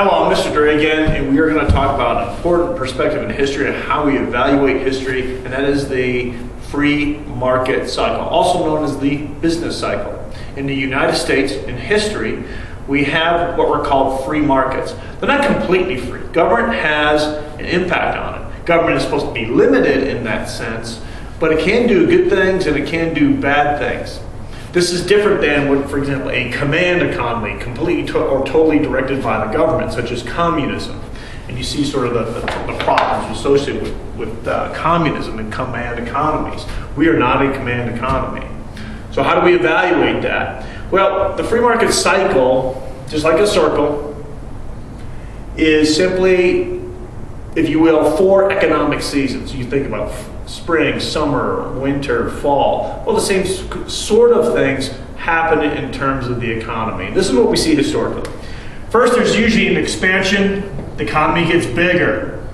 Hello, I'm Mr. Dre again, and we are going to talk about an important perspective in history and how we evaluate history, and that is the free market cycle, also known as the business cycle. In the United States, in history, we have what were called free markets. They're not completely free. Government has an impact on it. Government is supposed to be limited in that sense, but it can do good things and it can do bad things. This is different than what, for example, a command economy, completely or totally directed by the government, such as communism. And you see sort of the problems associated with communism and command economies. We are not a command economy. So how do we evaluate that? Well, the free market cycle, just like a circle, is simply, if you will, 4 economic seasons. You think about spring, summer, winter, fall. Well, the same sort of things happen in terms of the economy. This is what we see historically. First, there's usually an expansion. The economy gets bigger.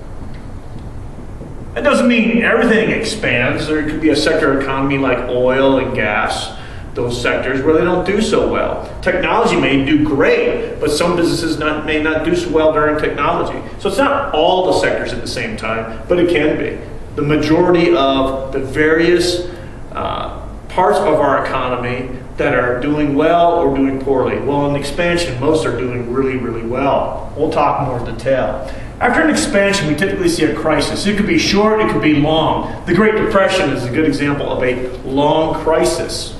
That doesn't mean everything expands. There could be a sector economy like oil and gas, those sectors where they don't do so well. Technology may do great, but some businesses may not do so well during technology. So it's not all the sectors at the same time, but it can be. The majority of the various parts of our economy that are doing well or doing poorly. Well, in expansion, most are doing really, really well. We'll talk more in detail. After an expansion, we typically see a crisis. It could be short, it could be long. The Great Depression is a good example of a long crisis.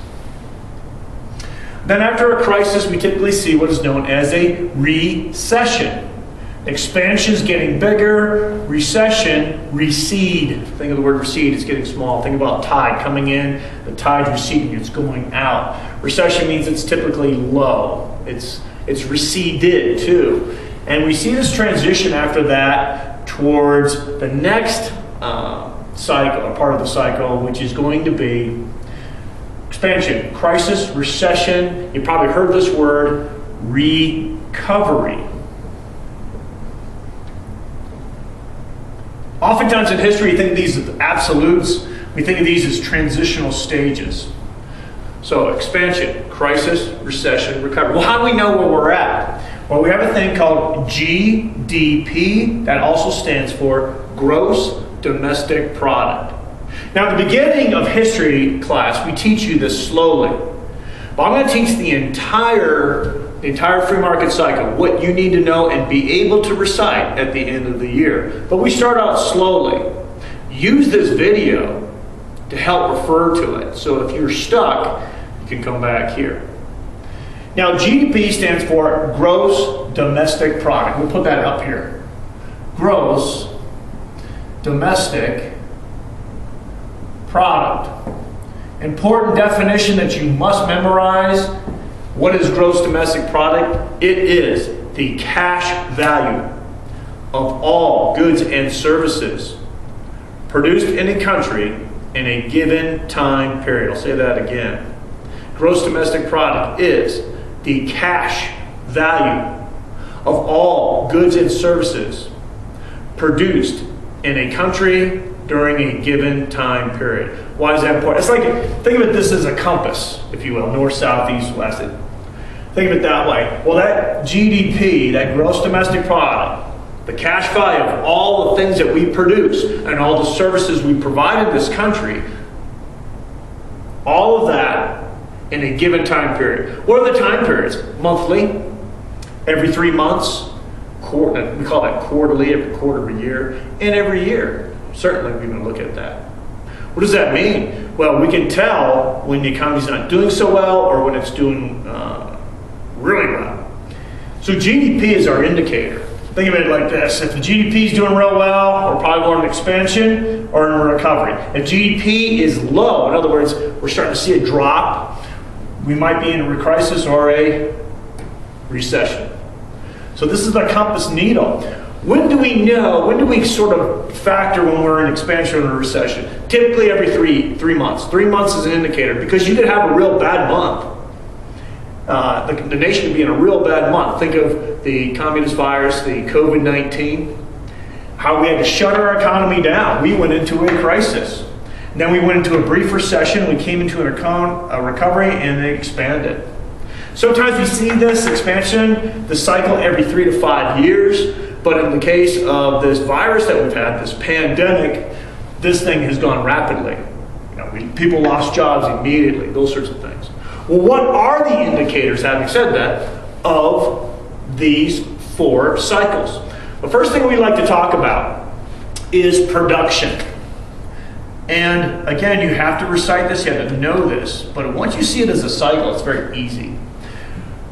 Then after a crisis, we typically see what is known as a recession. Expansion is getting bigger, recession, recede. Think of the word recede, it's getting small. Think about tide coming in, the tide's receding, it's going out. Recession means it's typically low. It's receded too. And we see this transition after that towards the next cycle, or part of the cycle, which is going to be expansion, crisis, recession. You probably heard this word, recovery. Oftentimes in history, we think of these as absolutes. We think of these as transitional stages. So expansion, crisis, recession, recovery. Well, how do we know where we're at? Well, we have a thing called GDP. That also stands for Gross Domestic Product. Now, at the beginning of history class, we teach you this slowly. But I'm going to teach the entire free market cycle, what you need to know and be able to recite at the end of the year. But we start out slowly. Use this video to help refer to it. So if you're stuck, you can come back here. Now, GDP stands for Gross Domestic Product. We'll put that up here. Gross Domestic Product. Important definition that you must memorize. What is gross domestic product? It is the cash value of all goods and services produced in a country in a given time period. I'll say that again. Gross domestic product is the cash value of all goods and services produced in a country during a given time period. Why is that important? It's like, think of it this as a compass, if you will, north, south, east, west. Think of it that way. Well, that GDP, that gross domestic product, the cash value of all the things that we produce and all the services we provide in this country, all of that in a given time period. What are the time periods? Monthly, every 3 months, we call that quarterly, every quarter of a year, and every year. Certainly we're going to look at that. What does that mean? Well, we can tell when the economy's not doing so well or when it's doing really well. So GDP is our indicator. Think of it like this. If the GDP is doing real well, we're probably going in expansion or in a recovery. If GDP is low, in other words, we're starting to see a drop, we might be in a crisis or a recession. So this is the compass needle. When do we know, when do we sort of factor when we're in expansion or a recession? Typically every three months. 3 months is an indicator because you could have a real bad month. The nation could be in a real bad month. Think of the communist virus, the COVID-19, how we had to shut our economy down. We went into a crisis. Then we went into a brief recession. We came into a recovery and it expanded. Sometimes we see this expansion, the cycle every 3 to 5 years, but in the case of this virus that we've had, this pandemic, this thing has gone rapidly. People lost jobs immediately, those sorts of things. Well, what are the indicators, having said that, of these 4 cycles? The first thing we like to talk about is production. And again, you have to recite this, you have to know this, but once you see it as a cycle, it's very easy.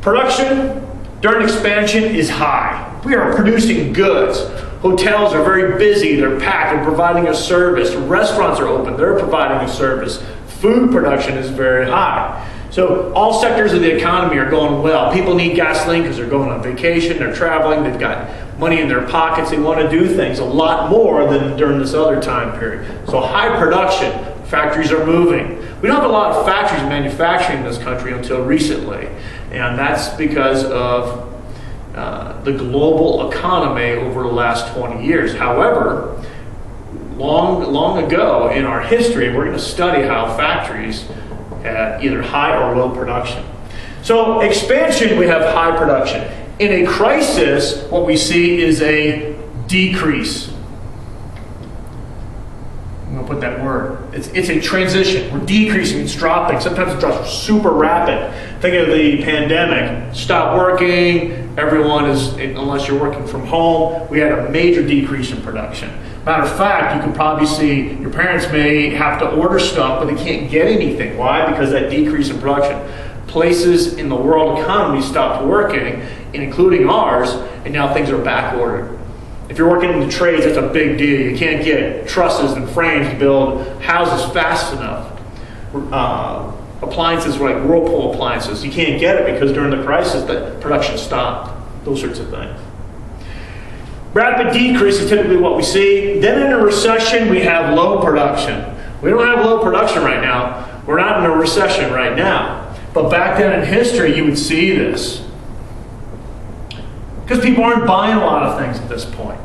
Production during expansion is high. We are producing goods. Hotels are very busy, they're packed, they're providing a service. Restaurants are open, they're providing a service. Food production is very high. So all sectors of the economy are going well. People need gasoline because they're going on vacation, they're traveling, they've got money in their pockets, they want to do things a lot more than during this other time period. So high production, factories are moving. We don't have a lot of factories manufacturing in this country until recently, and that's because of the global economy over the last 20 years. However, long ago in our history, we're going to study how factories had either high or low production. So expansion, we have high production. In a crisis, what we see is a decrease. I'm going to put that word. It's a transition. We're decreasing, it's dropping. Sometimes it drops super rapid. Think of the pandemic. Stop working. Everyone is, unless you're working from home, we had a major decrease in production. Matter of fact, you can probably see your parents may have to order stuff, but they can't get anything. Why? Because that decrease in production. Places in the world economy stopped working, including ours, and now things are back ordered. If you're working in the trades, that's a big deal. You can't get trusses and frames to build houses fast enough. Appliances like Whirlpool appliances, you can't get it because during the crisis, the production stopped. Those sorts of things. Rapid decrease is typically what we see. Then in a recession, we have low production. We don't have low production right now. We're not in a recession right now. But back then in history, you would see this. Because people aren't buying a lot of things at this point.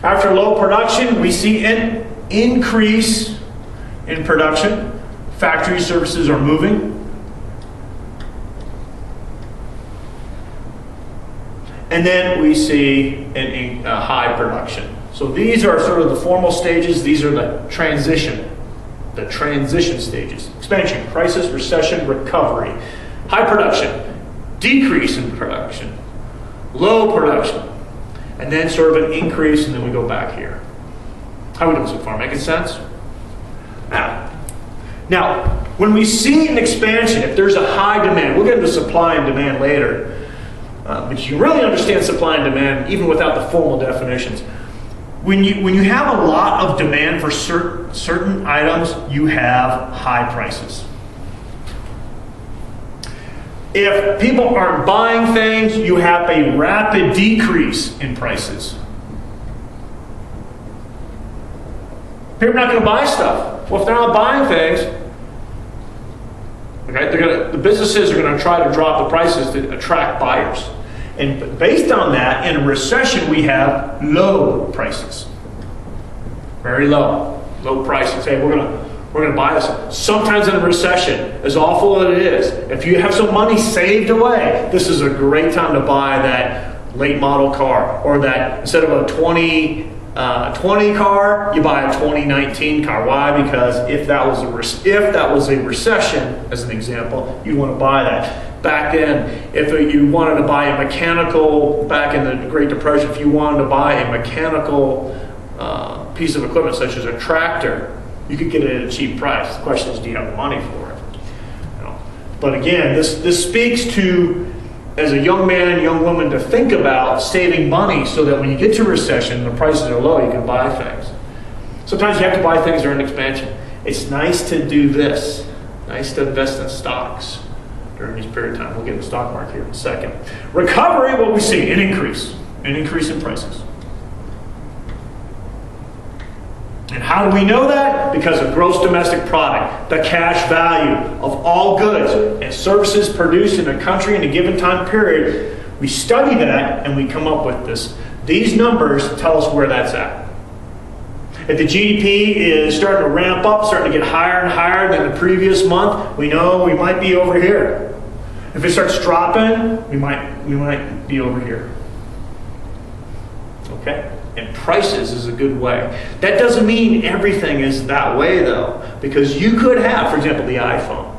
After low production, we see an increase in production. Factory services are moving. And then we see a high production. So these are sort of the formal stages. These are the transition stages. Expansion, crisis, recession, recovery. High production, decrease in production, low production, and then sort of an increase, and then we go back here. How are we doing so far? Making sense? Now, when we see an expansion, if there's a high demand, we'll get into supply and demand later, but you really understand supply and demand even without the formal definitions. When you have a lot of demand for certain items, you have high prices. If people aren't buying things, you have a rapid decrease in prices. People are not going to buy stuff. Well, if they're not buying things, okay, the businesses are going to try to drop the prices to attract buyers. And based on that, in a recession, we have low prices. Very low prices. Hey, we're going to buy this. Sometimes in a recession, as awful as it is, if you have some money saved away, this is a great time to buy that late model car, or that instead of a 2020 car, you buy a 2019 car. Why? Because if that was a recession, as an example, you want to buy that. Back then, if you wanted to buy a mechanical, back in the Great Depression, if you wanted to buy a mechanical piece of equipment such as a tractor, you could get it at a cheap price. The question is, do you have the money for it? But again, this speaks to, as a young man, young woman, to think about saving money so that when you get to recession, the prices are low, you can buy things. Sometimes you have to buy things during expansion. It's nice to do this. Nice to invest in stocks during this period of time. We'll get the stock market here in a second. Recovery, what we see, an increase in prices. And how do we know that? Because of gross domestic product, the cash value of all goods and services produced in a country in a given time period. We study that and we come up with this. These numbers tell us where that's at. If the GDP is starting to ramp up, starting to get higher and higher than the previous month, we know we might be over here. If it starts dropping, we might be over here. Okay? And prices is a good way. That doesn't mean everything is that way though, because you could have, for example, the iPhone.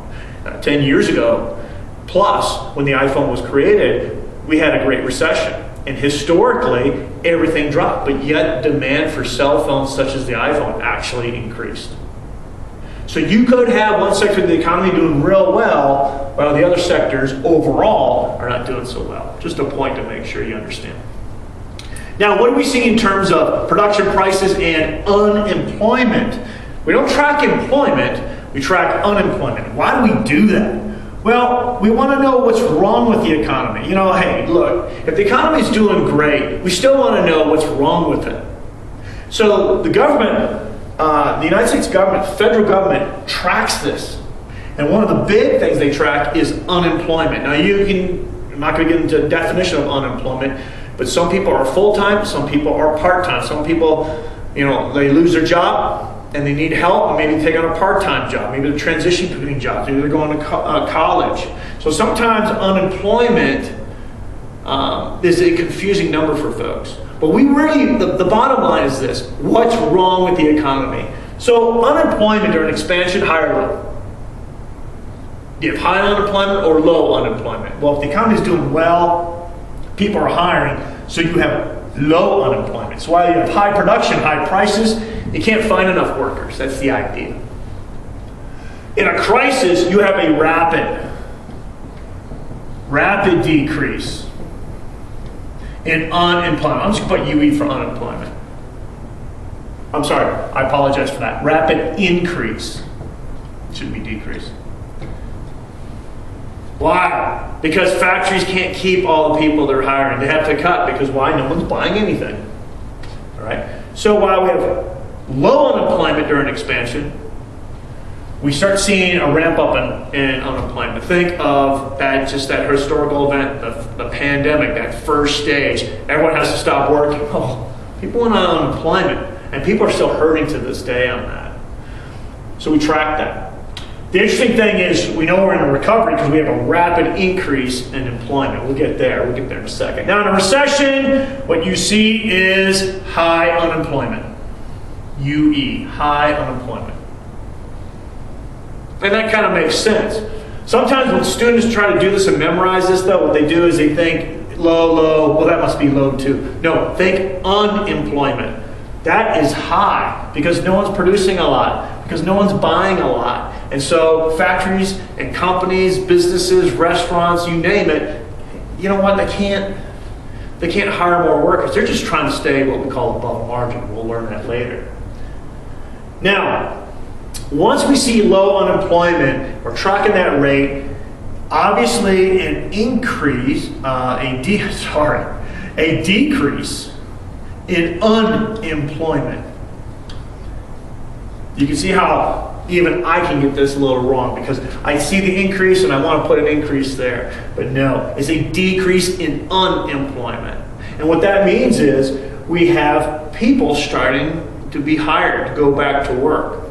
10 years ago, plus, when the iPhone was created, we had a great recession. And historically, everything dropped, but yet demand for cell phones such as the iPhone actually increased. So you could have one sector of the economy doing real well, while the other sectors overall are not doing so well. Just a point to make sure you understand. Now, what do we see in terms of production prices and unemployment? We don't track employment, we track unemployment. Why do we do that? Well, we want to know what's wrong with the economy. You know, hey, look, if the economy is doing great, we still want to know what's wrong with it. So the government, the United States government, federal government, tracks this. And one of the big things they track is unemployment. Now, I'm not going to get into the definition of unemployment, but some people are full-time, some people are part-time. Some people, they lose their job and they need help, and maybe take on a part-time job. Maybe they're transitioning between jobs. Maybe they're going to college. So sometimes unemployment is a confusing number for folks. But we really, the bottom line is this: what's wrong with the economy? So unemployment during expansion, high or low? Do you have high unemployment or low unemployment? Well, if the economy is doing well, people are hiring, so you have low unemployment. So while you have high production, high prices, you can't find enough workers. That's the idea. In a crisis, you have a rapid decrease in unemployment. I'm just going to put UE for unemployment. I'm sorry, I apologize for that. Rapid increase. It should be decrease. Why? Because factories can't keep all the people they're hiring. They have to cut because why? No one's buying anything. All right. So while we have low unemployment during expansion, we start seeing a ramp up in unemployment. Think of that historical event, the pandemic, that first stage. Everyone has to stop working. Oh, people went on unemployment, and people are still hurting to this day on that. So we track that. The interesting thing is we know we're in a recovery because we have a rapid increase in employment. We'll get there in a second. Now in a recession, what you see is high unemployment. UE, high unemployment. And that kind of makes sense. Sometimes when students try to do this and memorize this though, what they do is they think low, well that must be low too. No, think unemployment. That is high because no one's producing a lot, because no one's buying a lot. And so factories and companies, businesses, restaurants, you name it, you know what, they can't hire more workers. They're just trying to stay what we call above margin. We'll learn that later. Now, once we see low unemployment, we're tracking that rate. Obviously, a decrease in unemployment. You can see how even I can get this a little wrong because I see the increase and I want to put an increase there. But no, it's a decrease in unemployment. And what that means is we have people starting to be hired to go back to work.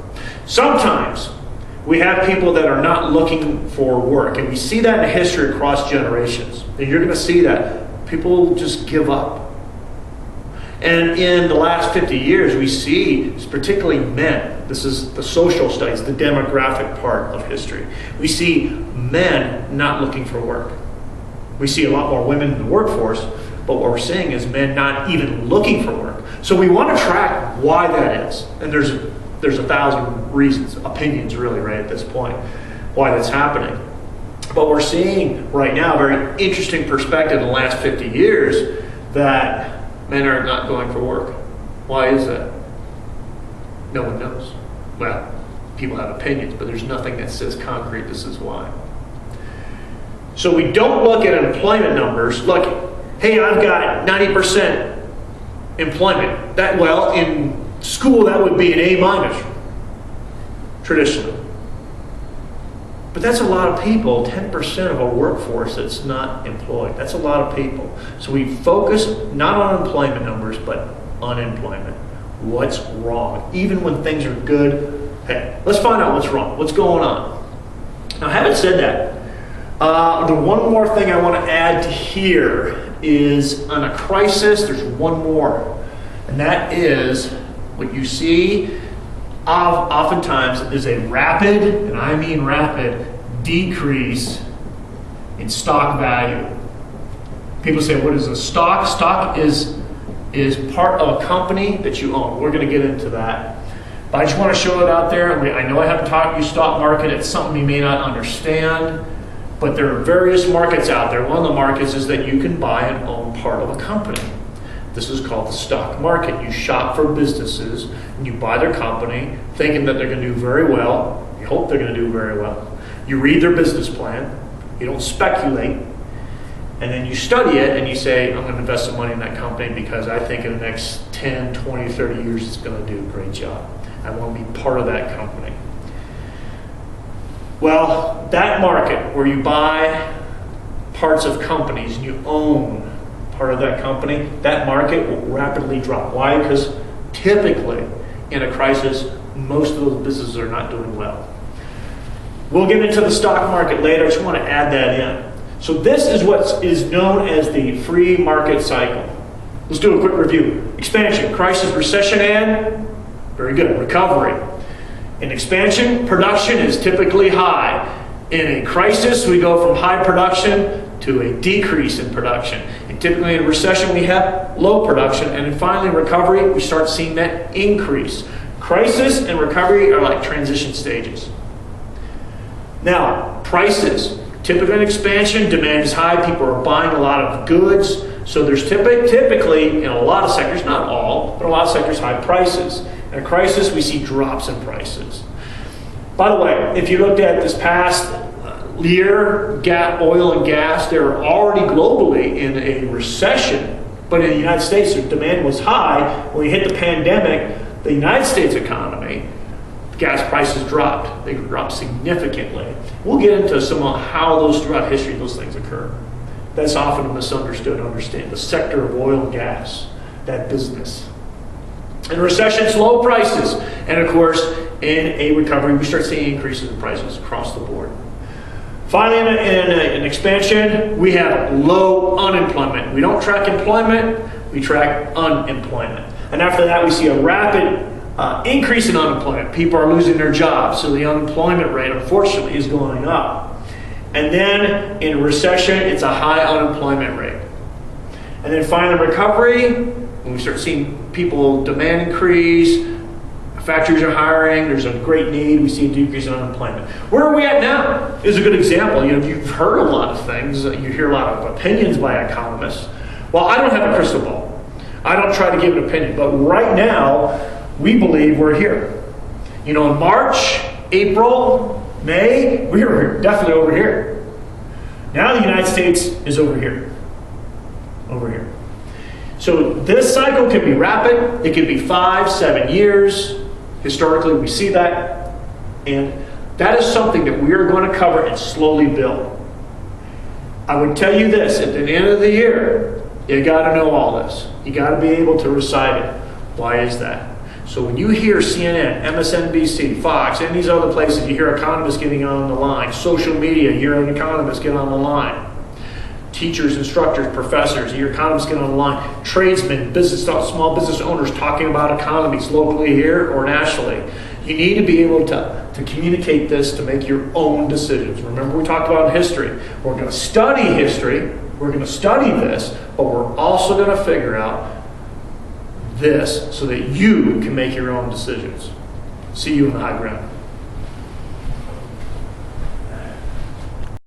Sometimes we have people that are not looking for work, and we see that in history across generations. And you're going to see that people just give up. And in the last 50 years, we see, particularly men, this is the social studies, the demographic part of history. We see men not looking for work. We see a lot more women in the workforce, but what we're seeing is men not even looking for work. So we want to track why that is. And there's 1,000 reasons, opinions really, right at this point, why that's happening. But we're seeing right now a very interesting perspective in the last 50 years that men are not going for work. Why is that? No one knows. Well, people have opinions, but there's nothing that says concrete, this is why. So we don't look at employment numbers. Look, hey, I've got 90% employment. In school, that would be an A-, traditionally. But that's a lot of people, 10% of a workforce that's not employed. That's a lot of people. So we focus not on employment numbers, but unemployment. What's wrong? Even when things are good, hey, let's find out what's wrong. What's going on? Now, having said that, The one more thing I want to add to here is on a crisis, there's one more. And that is what you see oftentimes is a rapid, and I mean rapid, decrease in stock value. People say, what is a stock? Stock is part of a company that you own. We're going to get into that. But I just want to show it out there. I know I haven't taught you stock market. It's something you may not understand. But there are various markets out there. One of the markets is that you can buy and own part of a company. This is called the stock market. You shop for businesses and you buy their company thinking that they're going to do very well. You hope they're going to do very well. You read their business plan. You don't speculate. And then you study it and you say, I'm going to invest some money in that company because I think in the next 10, 20, 30 years it's going to do a great job. I want to be part of that company. Well, that market where you buy parts of companies and you own part of that company, that market will rapidly drop. Why? Because typically in a crisis, most of those businesses are not doing well. We'll get into the stock market later. I just want to add that in. So this is what is known as the free market cycle. Let's do a quick review. Expansion, crisis, recession, and very good, recovery. In expansion, production is typically high. In a crisis, we go from high production to a decrease in production. And typically in recession, we have low production. And then finally, recovery, we start seeing that increase. Crisis and recovery are like transition stages. Now, prices. Typically in expansion, demand is high. People are buying a lot of goods. So there's typically, in a lot of sectors, not all, but a lot of sectors, high prices. In a crisis, we see drops in prices. By the way, if you looked at this past year, oil and gas, they were already globally in a recession. But in the United States, the demand was high. When we hit the pandemic, the United States economy, gas prices dropped. They dropped significantly. We'll get into some of how those throughout history those things occur. That's often misunderstood. Understand the sector of oil and gas, that business. In recessions, low prices, and of course, in a recovery, we start seeing increases in prices across the board. Finally, in an expansion, we have low unemployment. We don't track employment; we track unemployment. And after that, we see a rapid increase in unemployment. People are losing their jobs, so the unemployment rate, unfortunately, is going up. And then in recession, it's a high unemployment rate. And then finally, recovery, when we start seeing people demand increase, factories are hiring, there's a great need, we see a decrease in unemployment. Where are we at now? Is a good example. You've heard a lot of things, you hear a lot of opinions by economists. Well, I don't have a crystal ball. I don't try to give an opinion, but right now, we believe we're here. In March, April, May, we were definitely over here. Now the United States is over here. Over here. So this cycle can be rapid. It can be 5, 7 years. Historically, we see that. And that is something that we are going to cover and slowly build. I would tell you this, at the end of the year, you got to know all this. You got to be able to recite it. Why is that? So when you hear CNN, MSNBC, Fox, and these other places, you hear economists getting on the line. Social media, you hear economists get on the line. Teachers, instructors, professors, you hear economists get on the line. Tradesmen, small business owners talking about economies locally here or nationally. You need to be able to communicate this to make your own decisions. Remember we talked about history. We're going to study history. We're going to study this, but we're also going to figure out this so that you can make your own decisions. See you in the high ground.